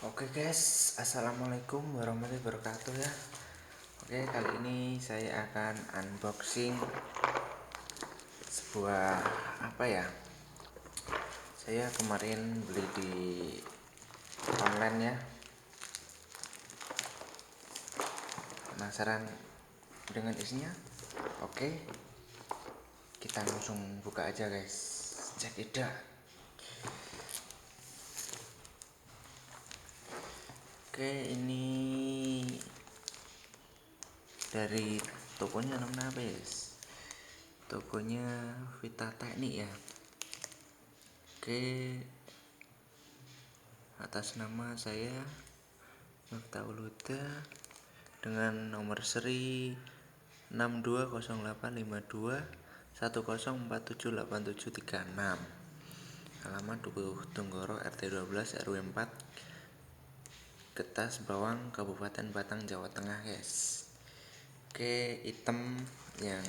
Oke guys, assalamualaikum warahmatullahi wabarakatuh ya. Oke, kali ini saya akan unboxing sebuah apa ya? Saya kemarin beli di online ya. Penasaran dengan isinya? Oke, kita langsung buka aja guys. Check it out. Oke, ini dari tokonya namanya apa ya guys? Tokonya Vita Teknik ya. Oke, atas nama saya Miftahul Huda dengan nomor seri 62085210478736, alamat Dukuh Tunggoro RT 12 RW 4 Getas Bawang Kabupaten Batang Jawa Tengah guys. Oke, item yang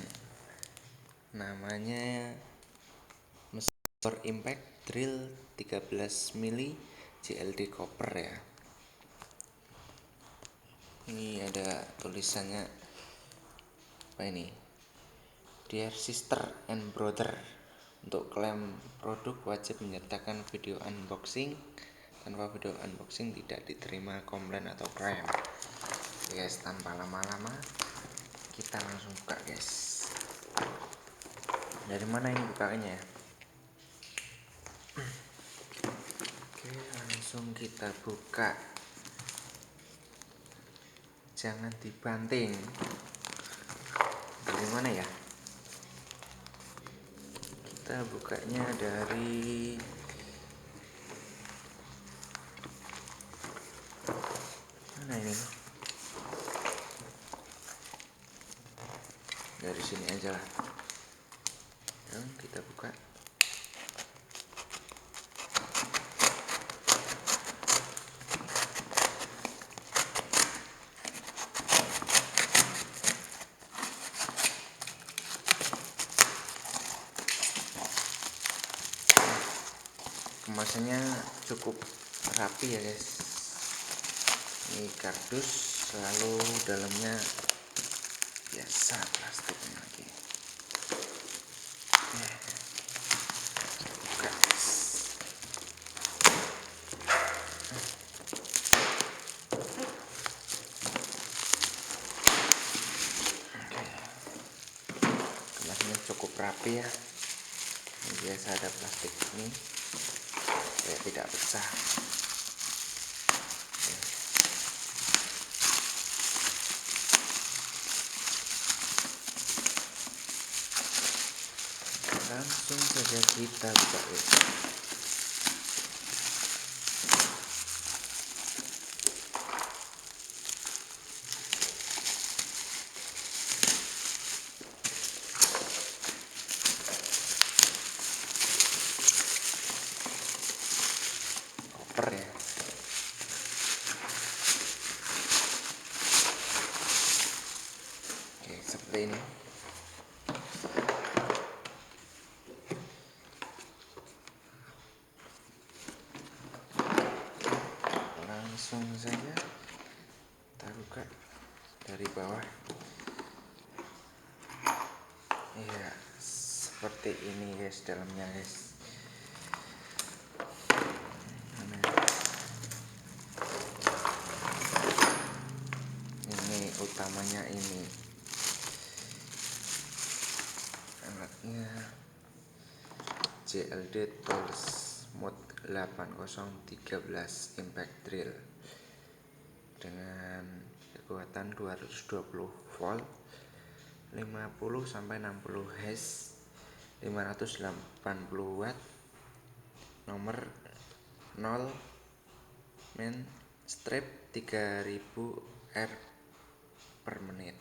namanya mesin impact drill 13 mili JLD copper ya. Ini ada tulisannya apa ini? Dear sister and brother, untuk klaim produk wajib menyertakan video unboxing. Tanpa video unboxing tidak diterima komplain atau klaim. Guys, tanpa lama-lama kita langsung buka guys. Dari mana ini bukanya ya? Oke, langsung kita buka. Jangan dibanting. Dari mana ya? Kita bukanya dari mana ini? Dari sini aja lah. Yang kita buka. Kemasannya cukup rapi ya guys. Ini kardus, lalu dalamnya biasa plastiknya lagi. Buka guys. Kemasannya cukup rapi ya. Ini biasa ada plastik ini supaya tidak pecah. Langsung saja kita buka guys. Koper ya. Oke, seperti ini. Langsung saja kita buka dari bawah. Iya, seperti ini guys dalamnya guys. Ini utamanya ini alatnya JLD Tools Mod 8013 impact drill dengan kekuatan 220 volt 50 sampai 60 Hz 580 watt, nomor 0 main strip 3000 R per menit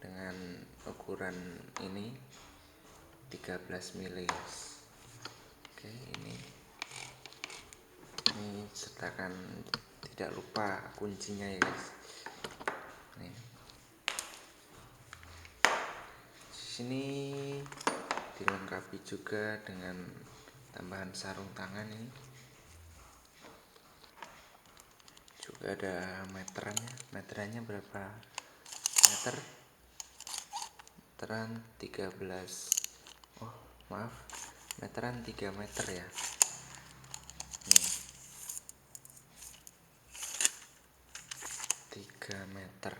dengan ukuran ini 13 mili. Oke, ini sertakan tidak lupa kuncinya ya guys. Nih. Sini dilengkapi juga dengan tambahan sarung tangan ini. juga ada meterannya berapa meter. Meteran 13, oh maaf, meteran 3 meter ya. Nih, 3 meter.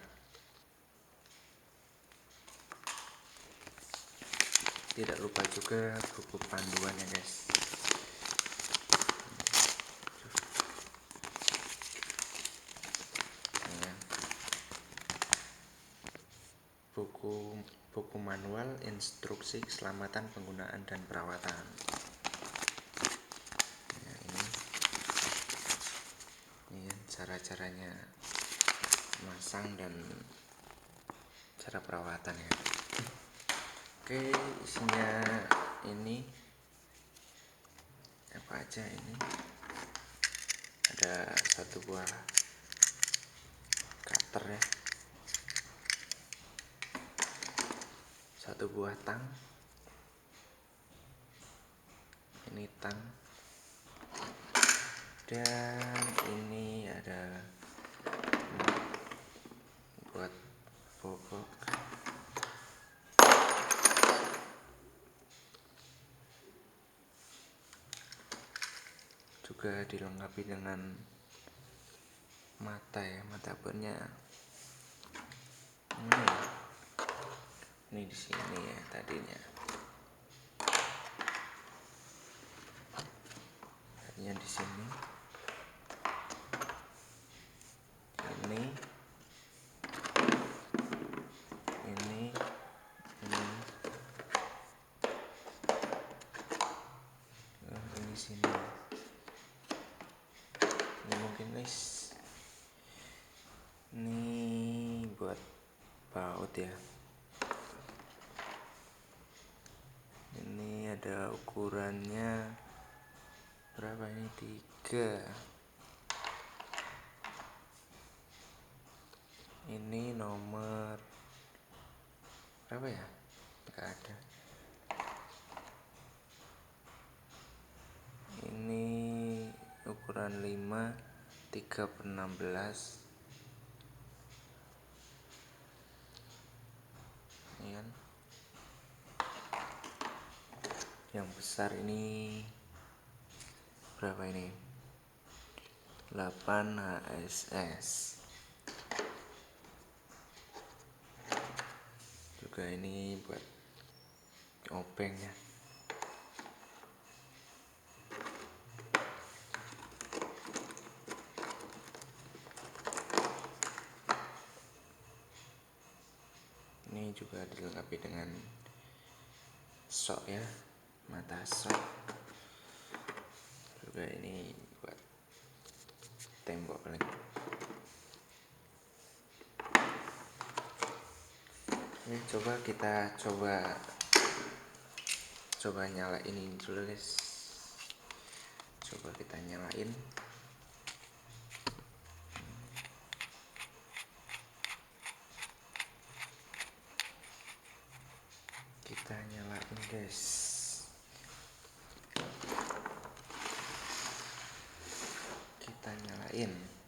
Tidak lupa juga buku panduan ya guys. Nah, buku manual instruksi keselamatan penggunaan dan perawatan. Nah, ini cara-caranya masang dan cara perawatan ya. Oke, isinya ini apa aja ini? Ada satu buah cutter ya, satu buah tang, ini tang, dan ini ada buat pokok. Juga dilengkapi dengan mata ya, mata bornya ini di sini ya tadinya di sini. Ini sini. Ini mungkin guys, ini buat baut ya. Ini ada ukurannya berapa ini? 3. Ini nomor berapa ya? Enggak ada. Ini ukuran 5, 3/16. Ini kan. Yang besar ini berapa ini? 8 HSS. Juga ini buat obeng ya. Ini juga dilengkapi dengan sok ya, mata sok. Juga ini buat tembok paling. Ini kita coba nyalain ini dulu guys. Coba kita nyalain. Kita nyalain guys. Kita nyalain.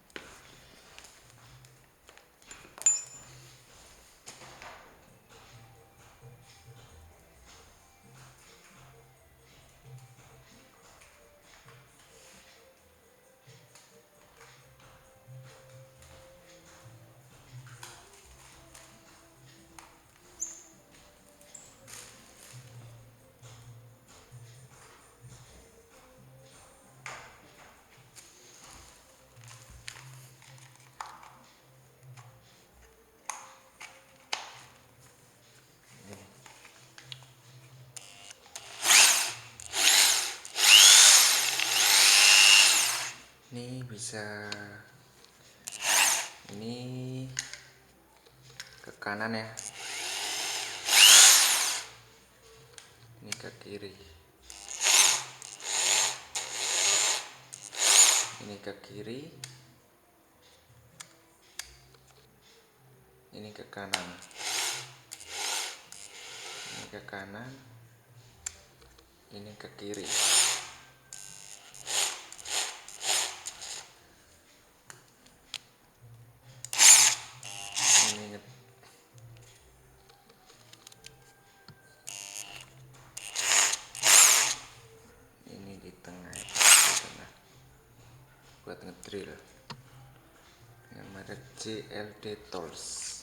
Ini bisa, ini ke kanan ya, ini ke kiri, ini ke kiri, ini ke kanan, ini ke kanan, ini ke kiri. buat ngedrill dengan merek JLD Tools.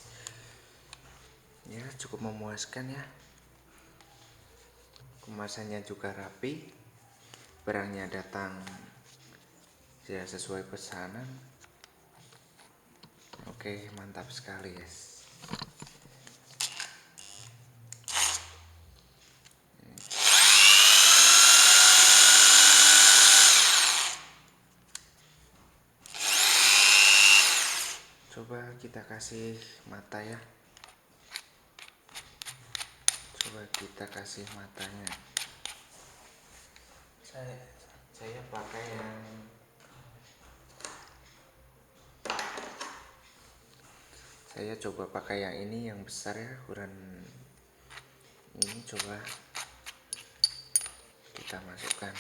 Ya, cukup memuaskan ya. Kemasannya juga rapi, barangnya datang ya sesuai pesanan. Oke, mantap sekali guys. Coba kita kasih mata ya. Coba kita kasih matanya. Saya pakai yang coba pakai yang ini, yang besar ya, ukuran ini. Coba kita masukkan.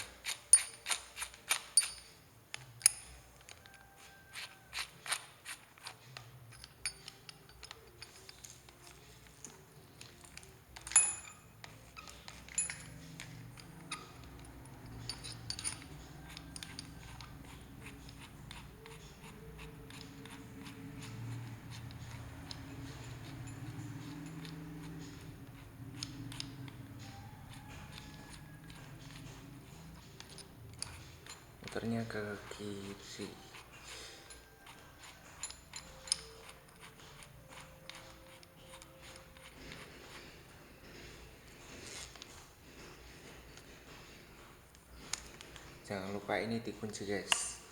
Muternya ke kiri. Jangan lupa ini dikunci guys.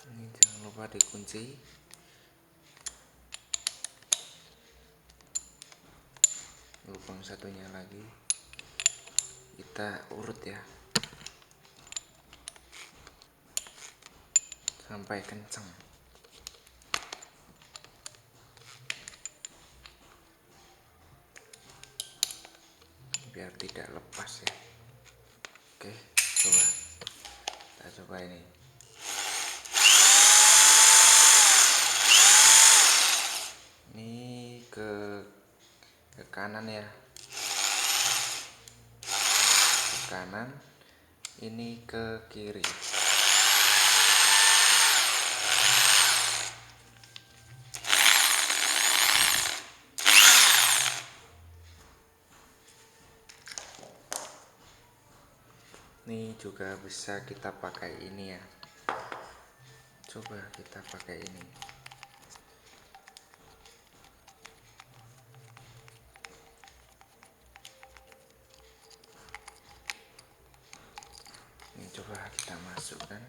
Ini jangan lupa dikunci. Lubang satunya lagi kita urut ya sampai kencang biar tidak lepas ya. Oke, kita coba ini. Ini ke kanan ya, ke kanan. Ini ke kiri. Ini juga bisa kita pakai ini ya. Coba kita pakai ini. Ini coba kita masukkan.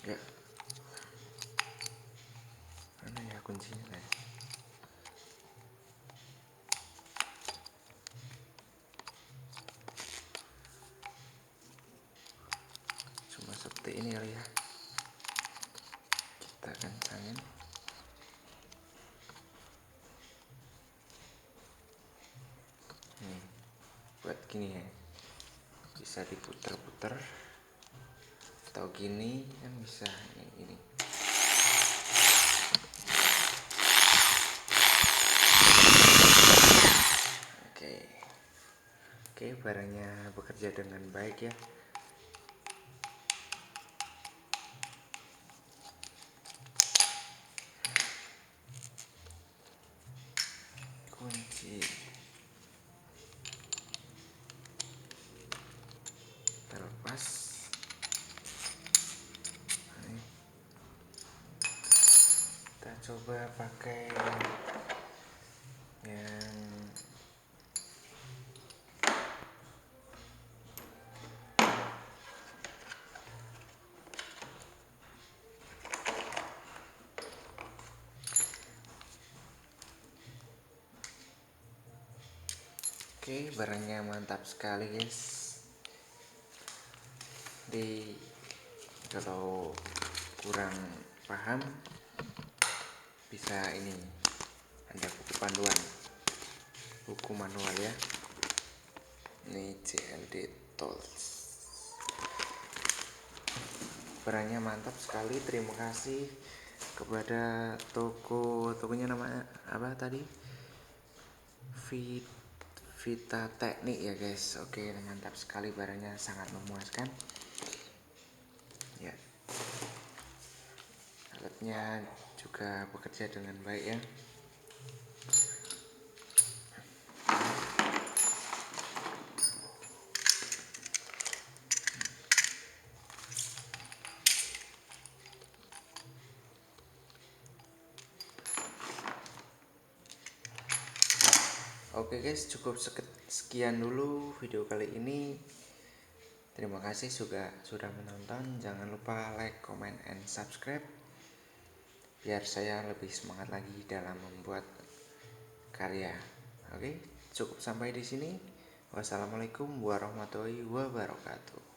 Ya, mana ya kuncinya? Cuma seperti ini kali ya. Kita kencangin. Buat gini ya, bisa diputer-puter atau gini kan bisa ini. Oke, barangnya bekerja dengan baik ya. Kunci terlepas. Ini kita coba pakai yang Oke, barangnya mantap sekali guys. Kalau kurang paham bisa ini, ada buku panduan, buku manual ya. Ini JND Tools. Barangnya mantap sekali. Terima kasih kepada tokonya namanya apa tadi? Vita Teknik ya guys. Oke, mantap sekali, barangnya sangat memuaskan. Ya. Alatnya juga bekerja dengan baik ya. Oke guys, cukup sekian dulu video kali ini. Terima kasih sudah menonton. Jangan lupa like, comment, and subscribe biar saya lebih semangat lagi dalam membuat karya. Oke, cukup sampai di sini. Wassalamualaikum warahmatullahi wabarakatuh.